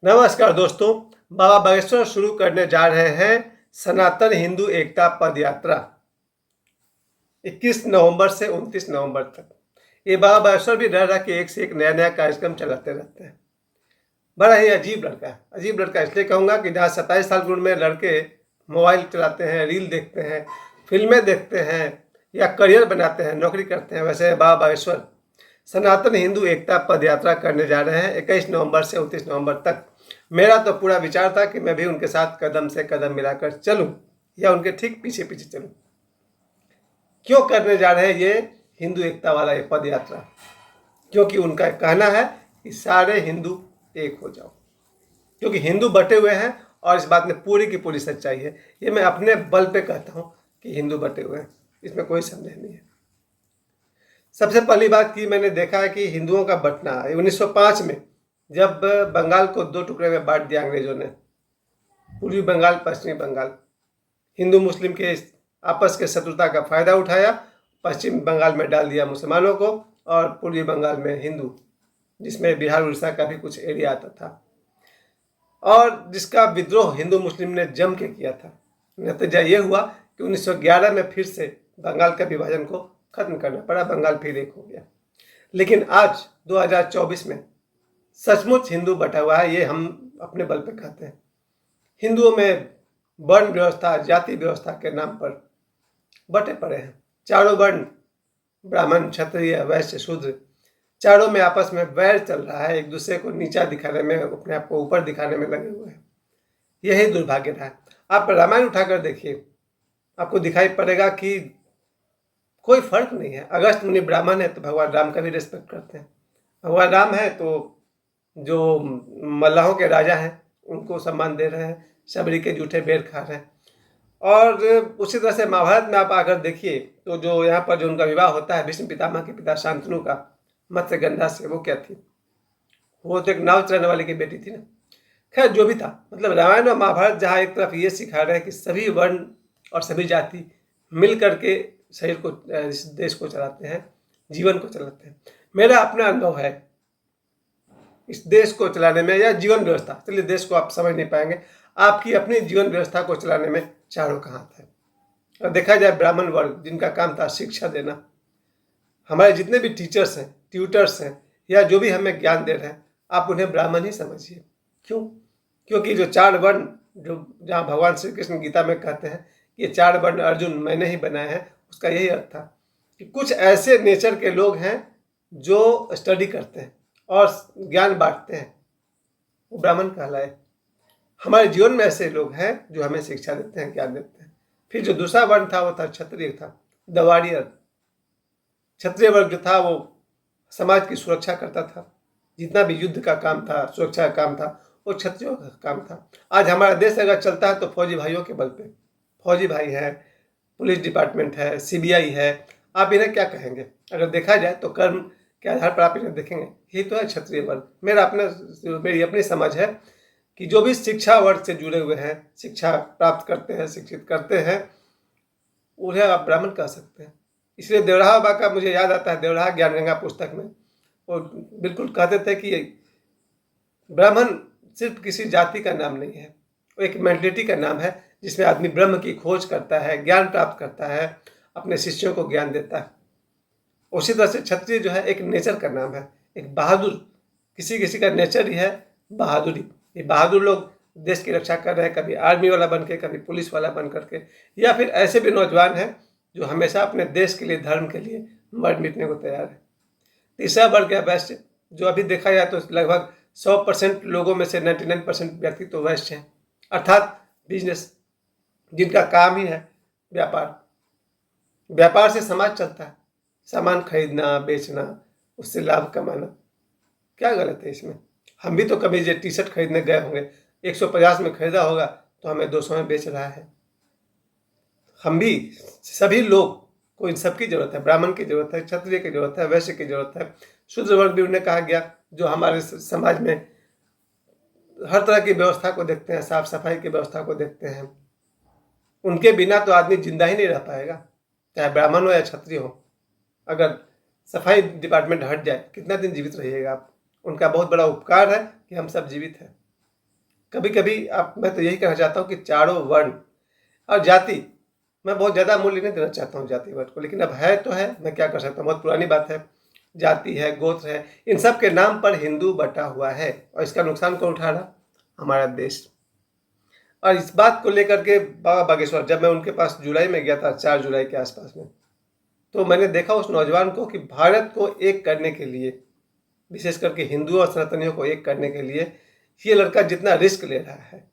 नमस्कार दोस्तों। बाबा बागेश्वर शुरू करने जा रहे हैं सनातन हिंदू एकता पद यात्रा 21 नवंबर से 29 नवंबर तक। ये बाबा बागेश्वर भी डर रहा कि एक से एक नया नया कार्यक्रम चलाते रहते हैं। बड़ा ही अजीब लड़का है। अजीब लड़का इसलिए कहूँगा कि जहाँ 27 साल की उम्र में लड़के मोबाइल चलाते हैं, रील देखते हैं, फिल्में देखते हैं या करियर बनाते हैं, नौकरी करते हैं, वैसे बाबा बागेश्वर सनातन हिंदू एकता पद यात्रा करने जा रहे हैं 21 नवंबर से 29 नवंबर तक। मेरा तो पूरा विचार था कि मैं भी उनके साथ कदम से कदम मिलाकर चलूं या उनके ठीक पीछे पीछे चलूं। क्यों करने जा रहे हैं ये हिंदू एकता वाला ये पद यात्रा? क्योंकि उनका कहना है कि सारे हिंदू एक हो जाओ, क्योंकि हिंदू बटे हुए हैं और इस बात में पूरी की पूरी सच्चाई है। ये मैं अपने बल पे कहता हूँ कि हिंदू बटे हुए हैं, इसमें कोई संदेह नहीं है। सबसे पहली बात की मैंने देखा है कि हिंदुओं का बंटना 1905 में जब बंगाल को दो टुकड़े में बांट दिया अंग्रेजों ने, पूर्वी बंगाल पश्चिमी बंगाल, हिंदू मुस्लिम के आपस के शत्रुता का फायदा उठाया, पश्चिम बंगाल में डाल दिया मुसलमानों को और पूर्वी बंगाल में हिंदू, जिसमें बिहार उड़ीसा का भी कुछ एरिया आता था, और जिसका विद्रोह हिंदू मुस्लिम ने जम के किया था। नतीजा ये हुआ कि 1911 में फिर से बंगाल का विभाजन को खत्म करना पड़ा, बंगाल फिर एक हो गया। लेकिन आज 2024 में सचमुच हिंदू बटा हुआ है, ये हम अपने बल पे कहते हैं। हिंदुओं में वर्ण व्यवस्था, जाति व्यवस्था के नाम पर बटे पड़े हैं। चारों वर्ण, ब्राह्मण, क्षत्रिय, वैश्य, शूद्र, चारों में आपस में वैर चल रहा है, एक दूसरे को नीचा दिखाने में, अपने आप को ऊपर दिखाने में लगे हुए हैं। यही दुर्भाग्य रहा है। आप रामायण उठाकर देखिए, आपको दिखाई पड़ेगा कि कोई फर्क नहीं है। अगस्त मुनि ब्राह्मण है तो भगवान राम का भी रिस्पेक्ट करते हैं, भगवान राम है तो जो मल्लाहों के राजा हैं उनको सम्मान दे रहे हैं, शबरी के जूठे बेर खा रहे हैं। और उसी तरह से महाभारत में आप आकर देखिए तो जो यहाँ पर जो उनका विवाह होता है भीष्म पितामह के पिता शांतनु का मत्स्यगंधा से, वो क्या थी? वो तो एक नाव चलाने वाले की बेटी थी ना। खैर जो भी था, मतलब रामायण और महाभारत जहाँ एक तरफ ये सिखा रहे हैं कि सभी वर्ण और सभी जाति मिल करके शरीर को, इस देश को चलाते हैं, जीवन को चलाते हैं। मेरा अपना अनुभव है इस देश को चलाने में, या जीवन व्यवस्था, चलिए देश को आप समझ नहीं पाएंगे, आपकी अपनी जीवन व्यवस्था को चलाने में चारों का हाथ है। और देखा जाए ब्राह्मण वर्ग जिनका काम था शिक्षा देना, हमारे जितने भी टीचर्स हैं, ट्यूटर्स हैं, या जो भी हमें ज्ञान दे रहे हैं, आप उन्हें ब्राह्मण ही समझिए। क्यों? क्योंकि जो चार वर्ण, जो जहाँ भगवान श्री कृष्ण गीता में कहते हैं कि ये चार वर्ण अर्जुन मैंने ही बनाए हैं, उसका यही अर्थ था कि कुछ ऐसे नेचर के लोग हैं जो स्टडी करते हैं और ज्ञान बांटते हैं, वो ब्राह्मण कहलाए। हमारे जीवन में ऐसे लोग हैं जो हमें शिक्षा देते हैं, ज्ञान देते हैं। फिर जो दूसरा वर्ण था वो था क्षत्रिय था, द वॉरियर। क्षत्रिय वर्ग जो था वो समाज की सुरक्षा करता था, जितना भी युद्ध का काम था, सुरक्षा का काम था, वो क्षत्रियों का काम था। आज हमारा देश अगर चलता है तो फौजी भाइयों के बल पे, फौजी भाई है, पुलिस डिपार्टमेंट है, सीबीआई है, आप इन्हें क्या कहेंगे? अगर देखा जाए तो कर्म के आधार पर आप इन्हें देखेंगे, यही तो है क्षत्रिय वर्ग। मेरी अपनी समझ है कि जो भी शिक्षा वर्ग से जुड़े हुए हैं, शिक्षा प्राप्त करते हैं, शिक्षित करते हैं, उन्हें आप ब्राह्मण कह सकते हैं। इसलिए देवराहा बाबा का मुझे याद आता है, देवराहा ज्ञान गंगा पुस्तक में वो बिल्कुल कहते थे कि ब्राह्मण सिर्फ किसी जाति का नाम नहीं है, वो एक मेंटलिटी का नाम है जिसमें आदमी ब्रह्म की खोज करता है, ज्ञान प्राप्त करता है, अपने शिष्यों को ज्ञान देता है। उसी तरह से क्षत्रिय जो है एक नेचर का नाम है, एक बहादुर, किसी किसी का नेचर ही है बहादुरी। ये बहादुर लोग देश की रक्षा कर रहे हैं, कभी आर्मी वाला बन के, कभी पुलिस वाला बन करके, या फिर ऐसे भी नौजवान हैं जो हमेशा अपने देश के लिए, धर्म के लिए मर मिटने को तैयार है। तीसरा वर्ग है वैश्य, जो अभी देखा जाए तो लगभग 100% लोगों में से 99% व्यक्ति तो वैश्य हैं, अर्थात बिजनेस, जिनका काम ही है व्यापार। व्यापार से समाज चलता है, सामान खरीदना, बेचना, उससे लाभ कमाना। क्या गलत है इसमें? हम भी तो कभी ये टी शर्ट खरीदने गए होंगे, 150 में खरीदा होगा तो हमें 200 में बेच रहा है। हम भी, सभी लोग को इन सब की जरूरत है, ब्राह्मण की जरूरत है, क्षत्रिय की जरूरत है, वैश्य की जरूरत है, शूद्र वर्ग भी उन्हें कहा गया, जो हमारे समाज में हर तरह की व्यवस्था को देखते हैं, साफ सफाई की व्यवस्था को देखते हैं। उनके बिना तो आदमी जिंदा ही नहीं रह पाएगा, चाहे ब्राह्मण हो या क्षत्रिय हो। अगर सफाई डिपार्टमेंट हट जाए, कितना दिन जीवित रहिएगा आप? उनका बहुत बड़ा उपकार है कि हम सब जीवित हैं। कभी कभी मैं तो यही कहना चाहता हूँ कि चारों वर्ण और जाति, मैं बहुत ज़्यादा मूल्य नहीं देना चाहता हूँ जाति वर्ग को, लेकिन अब है तो है, मैं क्या कर सकता हूँ, बहुत पुरानी बात है। जाति है, गोत्र है, इन सब के नाम पर हिंदू बटा हुआ है, और इसका नुकसान कौन उठा रहा? हमारा देश। और इस बात को लेकर के बाबा बागेश्वर, जब मैं उनके पास जुलाई में गया था, 4 जुलाई के आसपास में, तो मैंने देखा उस नौजवान को कि भारत को एक करने के लिए, विशेष करके हिंदुओं और सनातनियों को एक करने के लिए ये लड़का जितना रिस्क ले रहा है।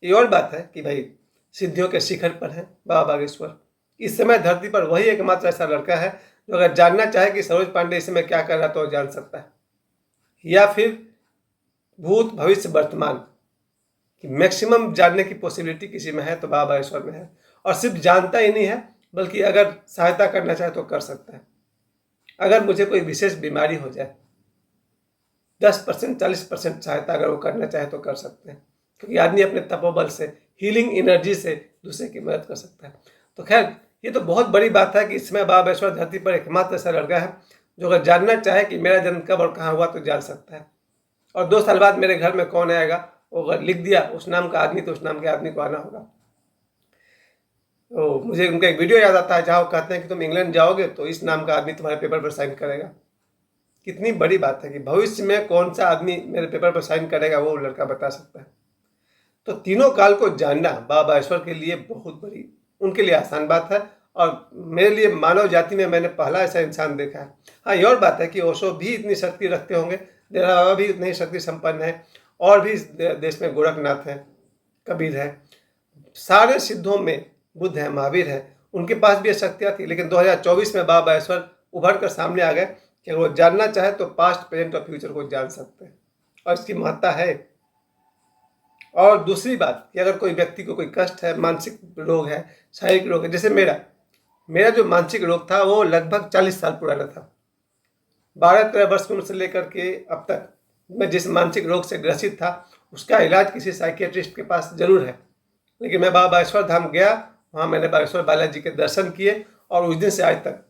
ये और बात है कि भाई सिद्धियों के शिखर पर है बाबा बागेश्वर। इस समय धरती पर वही एकमात्र ऐसा लड़का है जो अगर जानना चाहे कि सरोज पांडे इस समय क्या कर रहा है तो जान सकता है, या फिर भूत भविष्य वर्तमान कि मैक्सिमम जानने की पॉसिबिलिटी किसी में है तो बाबा बागेश्वर में है। और सिर्फ जानता ही नहीं है, बल्कि अगर सहायता करना चाहे तो कर सकता है। अगर मुझे कोई विशेष बीमारी हो जाए, 10% 40% सहायता अगर वो करना चाहे तो कर सकते हैं, क्योंकि आदमी अपने तपोबल से, हीलिंग एनर्जी से दूसरे की मदद कर सकता है। तो खैर, ये तो बहुत बड़ी बात है कि इस समय बाबा बागेश्वर धरती पर एकमात्र ऐसा लड़का है जो अगर जानना चाहे कि मेरा जन्म कब और कहाँ हुआ तो जान सकता है। और 2 साल बाद मेरे घर में कौन आएगा, वो अगर लिख दिया उस नाम का आदमी, तो उस नाम के आदमी को आना होगा। तो मुझे उनका एक वीडियो याद आता है जहाँ वो कहते हैं कि तुम इंग्लैंड जाओगे तो इस नाम का आदमी तुम्हारे पेपर पर साइन करेगा। कितनी बड़ी बात है कि भविष्य में कौन सा आदमी मेरे पेपर पर साइन करेगा वो लड़का बता सकता है। तो तीनों काल को जानना बाबा बागेश्वर के लिए बहुत बड़ी, उनके लिए आसान बात है, और मेरे लिए मानव जाति में मैंने पहला ऐसा इंसान देखा है। हाँ, ये और बात है कि ओशो भी इतनी शक्ति रखते होंगे, डेरा बाबा भी उतनी शक्ति संपन्न है, और भी इस देश में गोरखनाथ है, कबीर है, सारे सिद्धों में बुद्ध है, महावीर है, उनके पास भी ये शक्तियाँ थी। लेकिन 2024 में बाबा बागेश्वर उभर कर सामने आ गए कि अगर वो जानना चाहे तो पास्ट, प्रेजेंट और फ्यूचर को जान सकते हैं, और इसकी महत्ता है। और दूसरी बात कि अगर कोई व्यक्ति को कोई कष्ट है, मानसिक रोग है, शारीरिक रोग है, जैसे मेरा जो मानसिक रोग था वो लगभग 40 साल पुराना था। 12-13 वर्ष की उम्र से लेकर के अब तक मैं जिस मानसिक रोग से ग्रसित था उसका इलाज किसी साइकियाट्रिस्ट के पास जरूर है। लेकिन मैं बाबा बागेश्वर धाम गया, वहाँ मैंने बागेश्वर बालाजी के दर्शन किए, और उस दिन से आज तक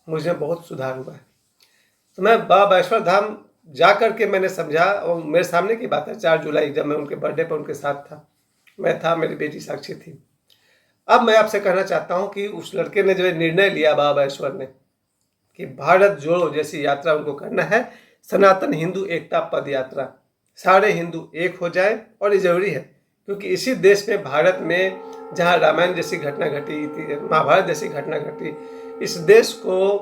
मुझे बहुत सुधार हुआ है। तो मैं बाबा बागेश्वर धाम जा कर के मैंने समझा, और मेरे सामने की बात है, 4 जुलाई जब मैं उनके बर्थडे पर उनके साथ था, मैं था, मेरी बेटी साक्षी थी। अब मैं आपसे कहना चाहता हूँ कि उस लड़के ने जो निर्णय लिया बाबा बागेश्वर ने कि भारत जोड़ो जैसी यात्रा उनको करना है, सनातन हिंदू एकता पद यात्रा, सारे हिंदू एक हो जाए, और ये जरूरी है क्योंकि इसी देश में, भारत में, जहाँ रामायण जैसी घटना घटी थी, महाभारत जैसी घटना घटी, इस देश को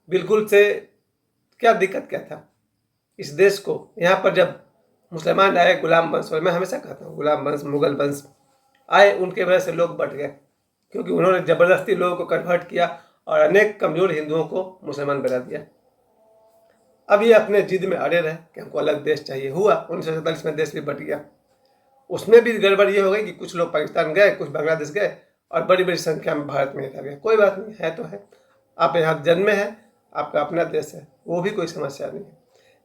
बिल्कुल से क्या दिक्कत क्या था, इस देश को यहाँ पर जब मुसलमान आए, गुलाम वंश, और मैं हमेशा कहता हूँ गुलाम वंश, मुगल वंश आए, उनके वजह से लोग बट गए, क्योंकि उन्होंने ज़बरदस्ती लोगों को कन्वर्ट किया और अनेक कमज़ोर हिंदुओं को मुसलमान बना दिया। अब ये अपने जिद में अड़े रहे कि हमको अलग देश चाहिए। हुआ 1947 में देश भी बट गया, उसमें भी गड़बड़ ये हो गई कि कुछ लोग पाकिस्तान गए, कुछ बांग्लादेश गए, और बड़ी बड़ी संख्या में भारत में रह गए। कोई बात नहीं, है तो है, आप यहाँ जन्मे हैं, आपका अपना देश है, वो भी कोई समस्या नहीं है।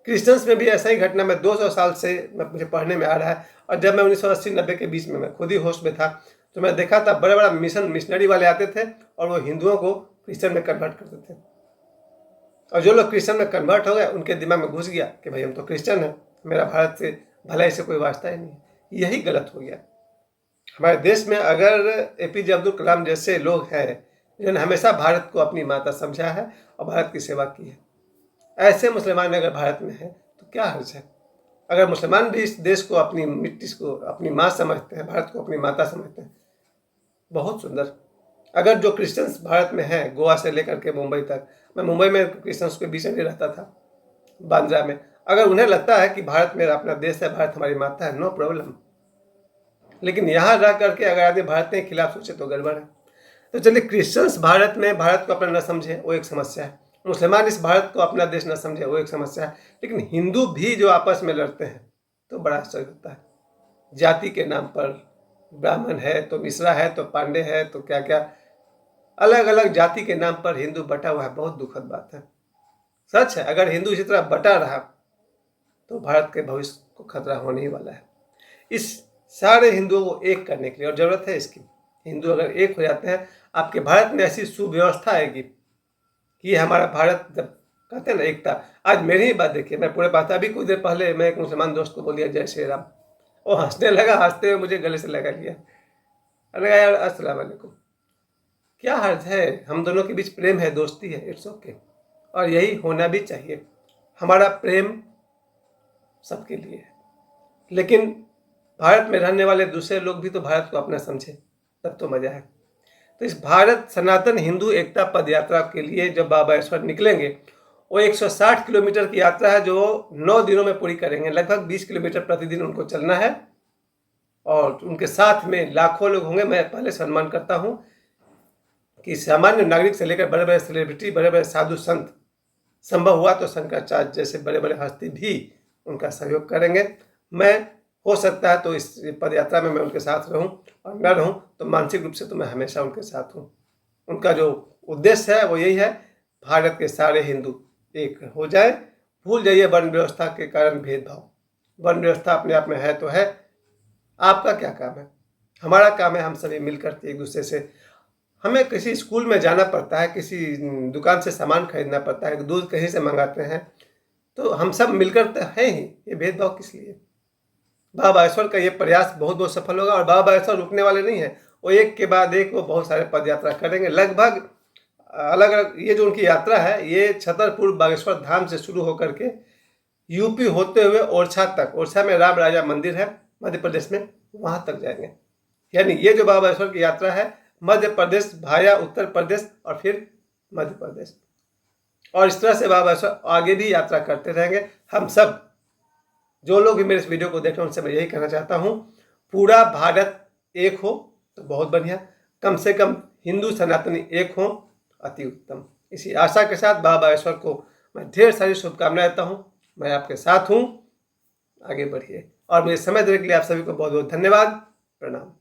क्रिश्चियंस में भी ऐसा ही घटना में 200 साल से मुझे पढ़ने में आ रहा है, और जब मैं 1980-90 के बीच में, मैं खुद ही होस्ट में था, तो मैं देखा था बड़े बड़ा मिशनरी वाले आते थे और वो हिंदुओं को क्रिश्चियन में कन्वर्ट करते थे, और जो लोग क्रिश्चियन में कन्वर्ट हो गए उनके दिमाग में घुस गया कि भाई हम तो क्रिश्चियन हैं, मेरा भारत से भलाई से कोई वास्ता ही नहीं है। यही गलत हो गया। हमारे देश में अगर APJ अब्दुल कलाम जैसे लोग हैं जिन्होंने हमेशा भारत को अपनी माता समझा है और भारत की सेवा की है, ऐसे मुसलमान अगर भारत में हैं तो क्या हर्ज है। अगर मुसलमान भी इस देश को, अपनी मिट्टी को अपनी माँ समझते हैं, भारत को अपनी माता समझते हैं, बहुत सुंदर। अगर जो क्रिश्चियंस भारत में हैं, गोवा से लेकर के मुंबई तक, मैं मुंबई में क्रिश्चियंस के बीच में रहता था, बांद्रा में, अगर उन्हें लगता है कि भारत मेरा अपना देश है, भारत हमारी माता है, नो प्रॉब्लम। लेकिन यहाँ रह करके अगर आदमी भारत के खिलाफ सोचे तो गड़बड़ है। तो चलिए, क्रिश्चियंस भारत में भारत को अपना न समझे वो एक समस्या है, मुसलमान इस भारत को अपना देश न समझे वो एक समस्या है, लेकिन हिंदू भी जो आपस में लड़ते हैं तो बड़ा आश्चर्य होता है। जाति के नाम पर, ब्राह्मण है तो मिश्रा है तो पांडे है तो क्या क्या, अलग अलग जाति के नाम पर हिंदू बटा हुआ है। बहुत दुखद बात है। सच है, अगर हिंदू इसी तरह बटा रहा तो भारत के भविष्य को खतरा होने ही वाला है। इस सारे हिंदुओं को एक करने के लिए, और जरूरत है इसकी, हिंदू अगर एक हो जाते हैं, आपके भारत में ऐसी सुव्यवस्था आएगी कि ये हमारा भारत, जब कहते हैं ना एकता, आज मेरी ही बात देखिए, मैं पूरे बात, अभी कुछ देर पहले मैं एक मुसलमान दोस्त को बोलिए जय श्री राम, वो हंसने लगा, हंसते हुए मुझे गले से लगा लिया। अरे यार अस्सलाम वालेकुम, क्या हर्ज है, हम दोनों के बीच प्रेम है, दोस्ती है, इट्स ओके। और यही होना भी चाहिए। हमारा प्रेम सबके लिए है, लेकिन भारत में रहने वाले दूसरे लोग भी तो भारत को अपना समझे, तब तो मजा है। तो इस भारत सनातन हिंदू एकता पद यात्रा के लिए जब बाबा ईश्वर निकलेंगे, वो 160 किलोमीटर की यात्रा है जो 9 दिनों में पूरी करेंगे। लगभग 20 किलोमीटर प्रतिदिन उनको चलना है और उनके साथ में लाखों लोग होंगे। मैं पहले सम्मान करता हूँ कि सामान्य नागरिक से लेकर बड़े बड़े सेलिब्रिटी, बड़े बड़े साधु संत, संभव हुआ तो शंकराचार्य जैसे बड़े बड़े हस्ती भी उनका सहयोग करेंगे। मैं हो सकता है तो इस पद यात्रा में मैं उनके साथ रहूं, और न रहूं तो मानसिक रूप से तो मैं हमेशा उनके साथ हूं। उनका जो उद्देश्य है वो यही है, भारत के सारे हिंदू एक हो जाए। भूल जाइए वर्ण व्यवस्था के कारण भेदभाव। वर्ण व्यवस्था अपने आप में है तो है, आपका क्या काम है, हमारा काम है हम सभी मिलकर एक दूसरे से। हमें किसी स्कूल में जाना पड़ता है, किसी दुकान से सामान खरीदना पड़ता है, दूध कहीं से मंगाते हैं, तो हम सब मिलकर तो हैं ही। ये भेदभाव किस लिए? बाबा ईश्वर का ये प्रयास बहुत बहुत सफल होगा, और बाबा ईश्वर रुकने वाले नहीं हैं। वो एक के बाद एक वो बहुत सारे पद यात्रा करेंगे। लगभग अलग अलग ये जो उनकी यात्रा है, ये छतरपुर बागेश्वर धाम से शुरू होकर के यूपी होते हुए ओरछा तक, ओरछा में राम राजा मंदिर है मध्य प्रदेश में, वहाँ तक जाएंगे। यानी ये जो बाबा ईश्वर की यात्रा है, मध्य प्रदेश भाया उत्तर प्रदेश और फिर मध्य प्रदेश, और इस तरह से बाबा ईश्वर आगे भी यात्रा करते रहेंगे। हम सब जो लोग भी मेरे इस वीडियो को देख रहे हैं उनसे मैं यही कहना चाहता हूँ, पूरा भारत एक हो तो बहुत बढ़िया, कम से कम हिंदू सनातनी एक हो, अति उत्तम। इसी आशा के साथ बाबा ईश्वर को मैं ढेर सारी शुभकामनाएं देता हूँ। मैं आपके साथ हूँ, आगे बढ़िए। और मुझे समय देने के लिए आप सभी को बहुत बहुत धन्यवाद, प्रणाम।